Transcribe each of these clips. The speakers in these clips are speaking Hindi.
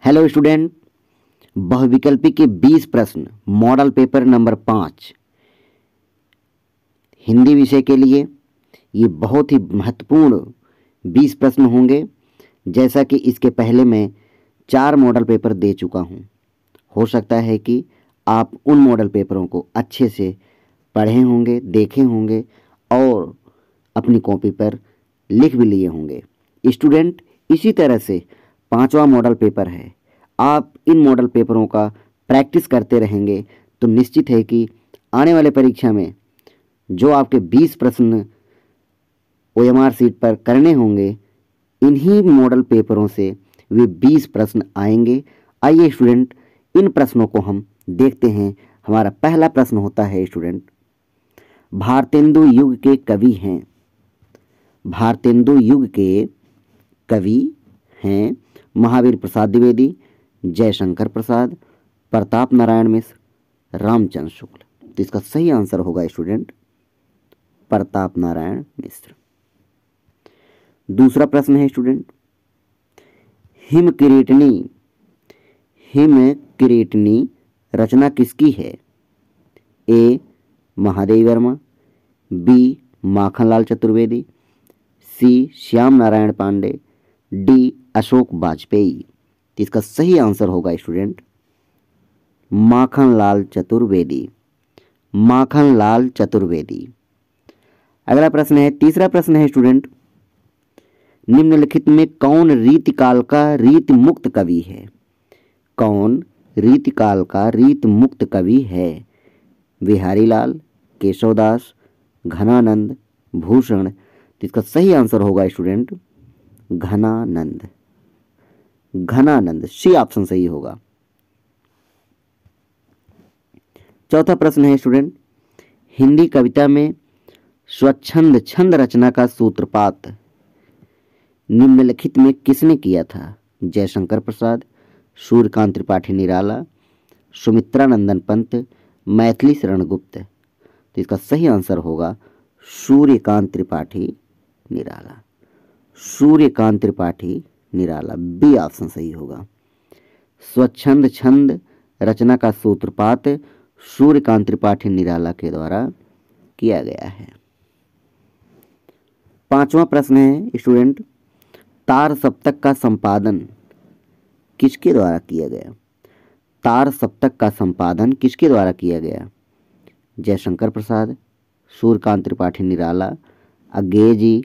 हेलो स्टूडेंट, बहुविकल्पी के 20 प्रश्न मॉडल पेपर नंबर 5 हिंदी विषय के लिए ये बहुत ही महत्वपूर्ण 20 प्रश्न होंगे। जैसा कि इसके पहले मैं 4 मॉडल पेपर दे चुका हूँ। हो सकता है कि आप उन मॉडल पेपरों को अच्छे से पढ़े होंगे, देखे होंगे और अपनी कॉपी पर लिख भी लिए होंगे। स्टूडेंट, इसी तरह से 5वां मॉडल पेपर है। आप इन मॉडल पेपरों का प्रैक्टिस करते रहेंगे तो निश्चित है कि आने वाले परीक्षा में जो आपके 20 प्रश्न OMR सीट पर करने होंगे, इन्हीं मॉडल पेपरों से वे 20 प्रश्न आएंगे। आइए स्टूडेंट, इन प्रश्नों को हम देखते हैं। हमारा पहला प्रश्न होता है स्टूडेंट, भारतेंदु युग के कवि हैं। भारतेंदु युग के कवि हैं महावीर प्रसाद द्विवेदी, जयशंकर प्रसाद, प्रताप नारायण मिश्र, रामचंद्र शुक्ल। तो इसका सही आंसर होगा स्टूडेंट प्रताप नारायण मिश्र। दूसरा प्रश्न है स्टूडेंट, हिम किरीटनी रचना किसकी है? ए महादेवी वर्मा, बी माखनलाल चतुर्वेदी, सी श्याम नारायण पांडे, डी अशोक वाजपेयी। तो इसका सही आंसर होगा स्टूडेंट माखनलाल चतुर्वेदी। माखनलाल चतुर्वेदी। अगला प्रश्न है, तीसरा प्रश्न है स्टूडेंट, निम्नलिखित में कौन रीतिकाल का रीत मुक्त कवि है? कौन रीतिकाल का रीत मुक्त कवि है? बिहारी लाल, केशवदास, घनानंद, भूषण। तो इसका सही आंसर होगा student Ghanananda. Ghanananda, C option सही होगा। चौथा प्रश्न है स्टूडेंट, हिंदी कविता में स्वच्छंद छंद रचना का सूत्रपात निम्नलिखित में किसने किया था? जयशंकर प्रसाद, सूर्यकांत त्रिपाठी निराला, सुमित्रा नंदन पंत, मैथिली शरण गुप्त। तो इसका सही आंसर होगा सूर्यकांत त्रिपाठी निराला। सूर्यकांत त्रिपाठी निराला, बी ऑप्शन सही होगा। स्वच्छंद छंद रचना का सूत्रपात सूर्यकांत त्रिपाठी निराला के द्वारा किया गया है। पांचवा प्रश्न है स्टूडेंट, तार सप्तक का संपादन किसके द्वारा किया गया? तार सप्तक का संपादन किसके द्वारा किया गया? जयशंकर प्रसाद, सूर्यकांत त्रिपाठी निराला, अज्ञेय जी,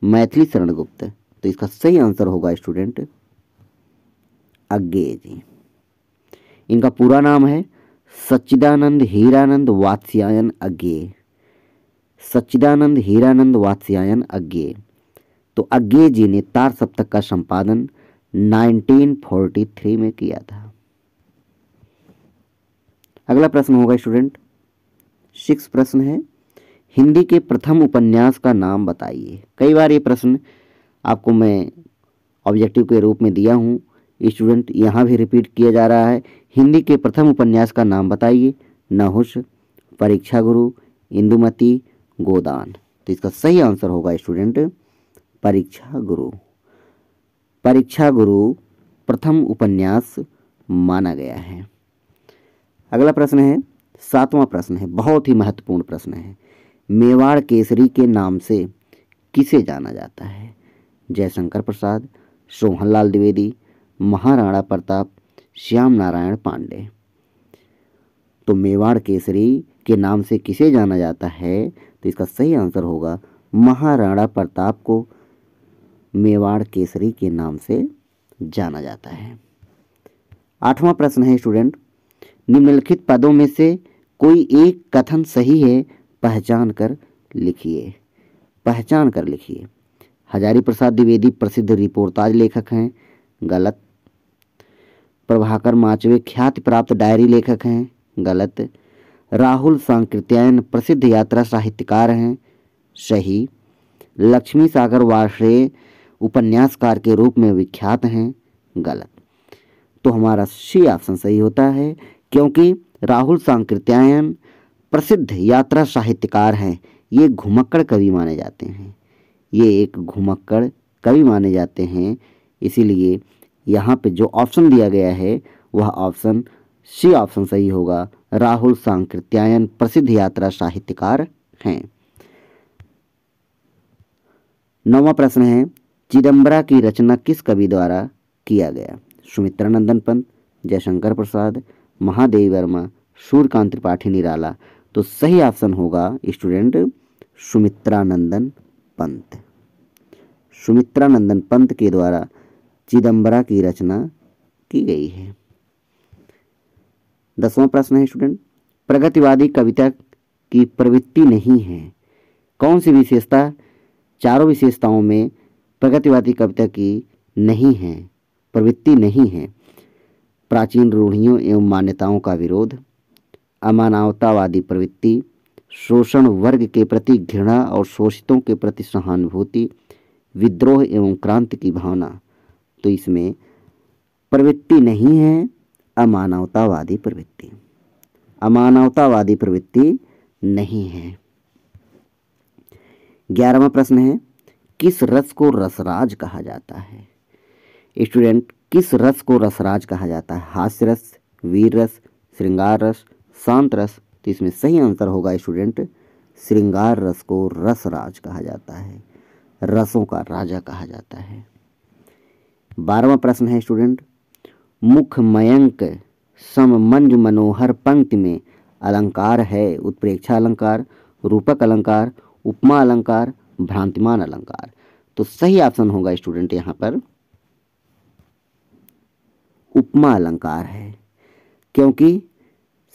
मैथिली शरण गुप्त। तो इसका सही आंसर होगा स्टूडेंट अज्ञेय जी। इनका पूरा नाम है सच्चिदानंद हीरानंद वात्स्यायन अज्ञेय। सच्चिदानंद हीरानंद वात्स्यायन अज्ञेय। तो अज्ञेय जी ने तार सप्तक का संपादन 1943 में किया था। अगला प्रश्न होगा स्टूडेंट, 6 प्रश्न है, हिंदी के प्रथम उपन्यास का नाम बताइए। कई बार ये प्रश्न आपको मैं ऑब्जेक्टिव के रूप में दिया हूँ स्टूडेंट, यहाँ भी रिपीट किया जा रहा है। हिंदी के प्रथम उपन्यास का नाम बताइए। नहुष, परीक्षा गुरु, इंदुमती, गोदान। तो इसका सही आंसर होगा स्टूडेंट परीक्षा गुरु। परीक्षा गुरु प्रथम उपन्यास माना गया है। अगला प्रश्न है, 7वां प्रश्न है, बहुत ही महत्वपूर्ण प्रश्न है, मेवाड़ केसरी के नाम से किसे जाना जाता है? जयशंकर प्रसाद, सोहनलाल द्विवेदी, महाराणा प्रताप, श्याम नारायण पांडे। तो मेवाड़ केसरी के नाम से किसे जाना जाता है? तो इसका सही आंसर होगा महाराणा प्रताप को मेवाड़ केसरी के नाम से जाना जाता है। 8वां प्रश्न है स्टूडेंट, निम्नलिखित पदों में से कोई एक कथन सही है, पहचान कर लिखिए। पहचान कर लिखिए। हजारी प्रसाद द्विवेदी प्रसिद्ध रिपोर्टाज लेखक हैं, गलत। प्रभाकर माचवे ख्याति प्राप्त डायरी लेखक हैं, गलत। राहुल सांकृत्यायन प्रसिद्ध यात्रा साहित्यकार हैं, सही। लक्ष्मी सागर वार्ष्णेय उपन्यासकार के रूप में विख्यात हैं, गलत। तो हमारा सी ऑप्शन सही होता है, क्योंकि राहुल सांकृत्यायन प्रसिद्ध यात्रा साहित्यकार हैं। ये घुमक्कड़ कवि माने जाते हैं। ये एक घुमक्कड़ कवि माने जाते हैं, इसीलिए यहाँ पे जो ऑप्शन दिया गया है वह ऑप्शन सी ऑप्शन सही होगा। राहुल सांकृत्यायन प्रसिद्ध यात्रा साहित्यकार हैं। 9वां प्रश्न है, चिदंबरा की रचना किस कवि द्वारा किया गया? सुमित्रानंदन पंत, जयशंकर प्रसाद, महादेवी वर्मा, सूर्यकांत त्रिपाठी निराला। तो सही ऑप्शन होगा स्टूडेंट सुमित्रानंदन पंत। सुमित्रानंदन पंत के द्वारा चिदंबरा की रचना की गई है। 10वां प्रश्न है स्टूडेंट, प्रगतिवादी कविता की प्रवृत्ति नहीं है। कौन सी विशेषता चारों विशेषताओं में प्रगतिवादी कविता की नहीं है, प्रवृत्ति नहीं है? प्राचीन रूढ़ियों एवं मान्यताओं का विरोध, अमानवतावादी प्रवृत्ति, शोषण वर्ग के प्रति घृणा और शोषितों के प्रति सहानुभूति, विद्रोह एवं क्रांति की भावना। तो इसमें प्रवृत्ति नहीं है, अमानवतावादी प्रवृत्ति। अमानवतावादी प्रवृत्ति नहीं है। 11वां प्रश्न है, किस रस को रसराज कहा जाता है? स्टूडेंट, किस रस को रसराज कहा जाता है? हास्य रस, वीर रस, श्रृंगार रस, शांत रस। तो इसमें सही आंसर होगा स्टूडेंट श्रृंगार रस को रसराज कहा जाता है, रसों का राजा कहा जाता है। 12वां प्रश्न है स्टूडेंट, मुख मयंक सम मंजु मनोहर पंक्ति में अलंकार है? उत्प्रेक्षा अलंकार, रूपक अलंकार, उपमा अलंकार, भ्रांतिमान अलंकार। तो सही ऑप्शन होगा स्टूडेंट यहाँ पर उपमा अलंकार है, क्योंकि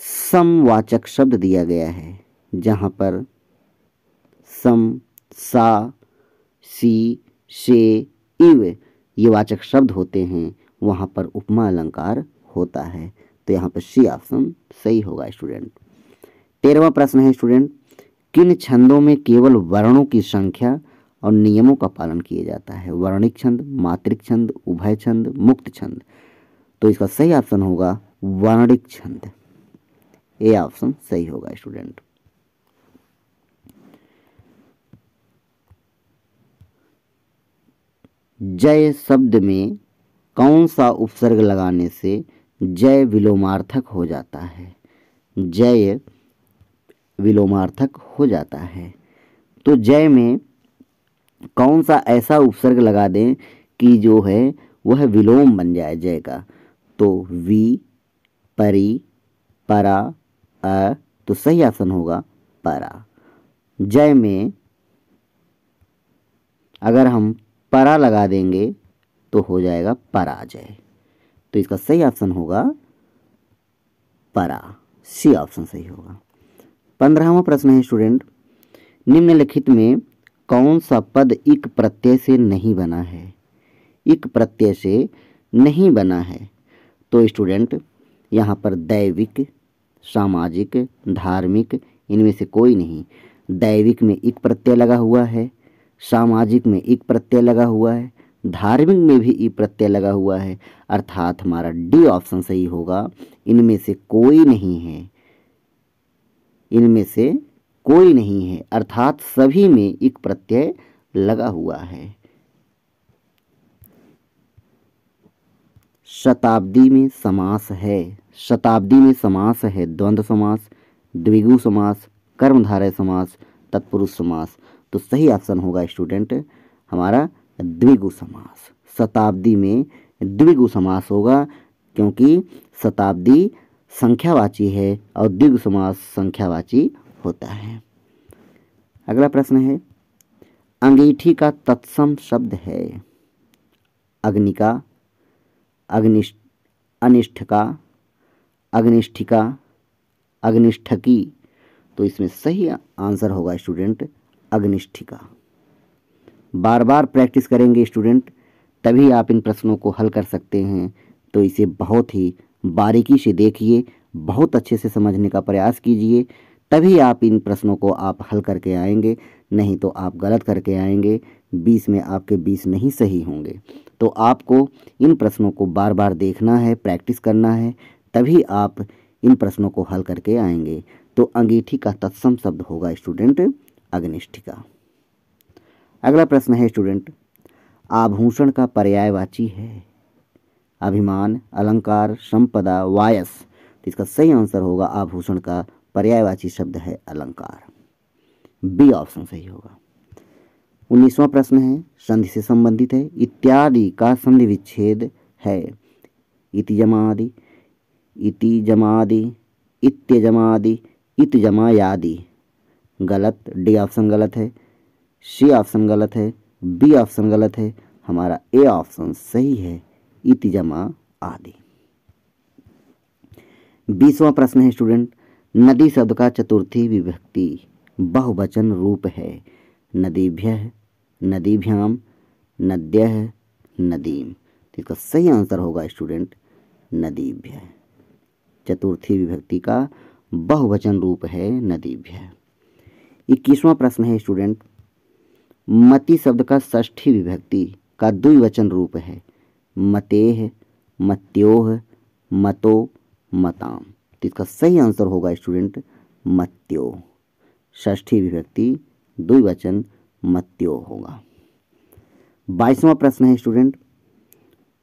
समवाचक शब्द दिया गया है। जहाँ पर सम, सा, सी, से, इव ये वाचक शब्द होते हैं वहाँ पर उपमा अलंकार होता है। तो यहाँ पर सी ऑप्शन सही होगा स्टूडेंट। 13वां प्रश्न है स्टूडेंट, किन छंदों में केवल वर्णों की संख्या और नियमों का पालन किया जाता है? वर्णिक छंद, मात्रिक छंद, उभय छंद, मुक्त छंद। तो इसका सही ऑप्शन होगा वर्णिक छंद। ए ऑप्शन सही होगा स्टूडेंट। जय शब्द में कौन सा उपसर्ग लगाने से जय विलोमार्थक हो जाता है? जय विलोमार्थक हो जाता है। तो जय में कौन सा ऐसा उपसर्ग लगा दें कि जो है वह विलोम बन जाए जय का? तो वी, परी, परा, अ। तो सही ऑप्शन होगा परा। जय में अगर हम परा लगा देंगे तो हो जाएगा पराजय। तो इसका सही ऑप्शन होगा परा। सी ऑप्शन सही होगा। 15वां प्रश्न है स्टूडेंट, निम्नलिखित में कौन सा पद इक प्रत्यय से नहीं बना है? इक प्रत्यय से नहीं बना है। तो स्टूडेंट यहाँ पर दैविक, सामाजिक, धार्मिक इनमें से कोई नहीं। दैविक में इक प्रत्यय लगा हुआ है, सामाजिक में इक प्रत्यय लगा हुआ है, धार्मिक में भी इक प्रत्यय लगा हुआ है। अर्थात हमारा डी ऑप्शन सही होगा। इनमें से कोई नहीं है, इनमें से कोई नहीं है अर्थात सभी में इक प्रत्यय लगा हुआ है। शताब्दी में समास है। शताब्दी में समास है द्वंद्व समास, द्विगु समास, कर्मधारय समास, तत्पुरुष समास। तो सही ऑप्शन होगा स्टूडेंट हमारा द्विगु समास। शताब्दी में द्विगु समास होगा क्योंकि शताब्दी संख्यावाची है और द्विगु समास संख्यावाची होता है। अगला प्रश्न है, अंगीठी का तत्सम शब्द है? अग्निका, अनिष्ठिका, अग्निष्ठिका, अग्निष्ठकी। तो इसमें सही आंसर होगा स्टूडेंट अग्निष्ठिका। बार बार प्रैक्टिस करेंगे स्टूडेंट तभी आप इन प्रश्नों को हल कर सकते हैं। तो इसे बहुत ही बारीकी से देखिए, बहुत अच्छे से समझने का प्रयास कीजिए, तभी आप इन प्रश्नों को आप हल करके आएंगे। नहीं तो आप गलत करके आएंगे, 20 में आपके 20 नहीं सही होंगे। तो आपको इन प्रश्नों को बार बार देखना है, प्रैक्टिस करना है, तभी आप इन प्रश्नों को हल करके आएंगे। तो अंगीठी का तत्सम शब्द होगा स्टूडेंट अग्निष्ठिका। अगला प्रश्न है स्टूडेंट, आभूषण का पर्यायवाची है? अभिमान, अलंकार, संपदा, वायस। तो इसका सही आंसर होगा आभूषण का पर्यायवाची शब्द है अलंकार। बी ऑप्शन सही होगा। 19वां प्रश्न है, संधि से संबंधित है। इत्यादि का संधि विच्छेद है। इति जमादि, इति जमादि, इत्यजमादि, इत जमायादि। गलत, डी ऑप्शन गलत है, सी ऑप्शन गलत है, बी ऑप्शन गलत है, हमारा ए ऑप्शन सही है, इति जमा आदि। 20वां प्रश्न है स्टूडेंट, नदी शब्द का चतुर्थी विभक्ति बहुवचन रूप है। नदीभ्यः, नदीभ्याम, नद्यः, नदीम। तो इसका सही आंसर होगा स्टूडेंट नदीभ्यः। चतुर्थी विभक्ति का बहुवचन रूप है नदीभ्यः। 21वां प्रश्न है स्टूडेंट, मति शब्द का षष्ठी विभक्ति का द्विवचन रूप है। मतेह, मत्योह, मतो, मताम। तो इसका सही आंसर होगा स्टूडेंट मत्यो। षष्ठी विभक्ति द्विवचन मत्यो होगा। 22वां प्रश्न है स्टूडेंट,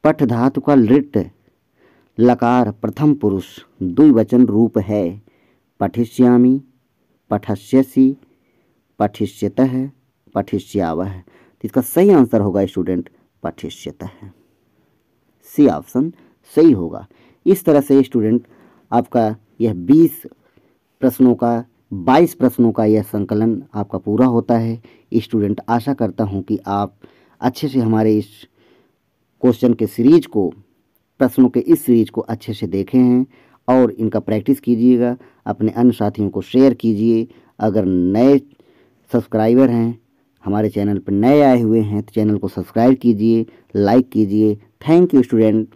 पठ धातु का लिट लकार प्रथम पुरुष द्विवचन रूप है। पठिष्यामि, पठस्यसि, पठिष्यतः, पठिष्यावः। तो इसका सही आंसर होगा स्टूडेंट पठिष्यतः। सी ऑप्शन सही होगा। इस तरह से स्टूडेंट आपका यह 22 प्रश्नों का यह संकलन आपका पूरा होता है। स्टूडेंट आशा करता हूं कि आप अच्छे से हमारे इस क्वेश्चन के सीरीज को, प्रश्नों के इस सीरीज को अच्छे से देखे हैं और इनका प्रैक्टिस कीजिएगा। अपने अन्य साथियों को शेयर कीजिए। अगर नए सब्सक्राइबर हैं, हमारे चैनल पर नए आए हुए हैं, तो चैनल को सब्सक्राइब कीजिए, लाइक कीजिए। Thank you student.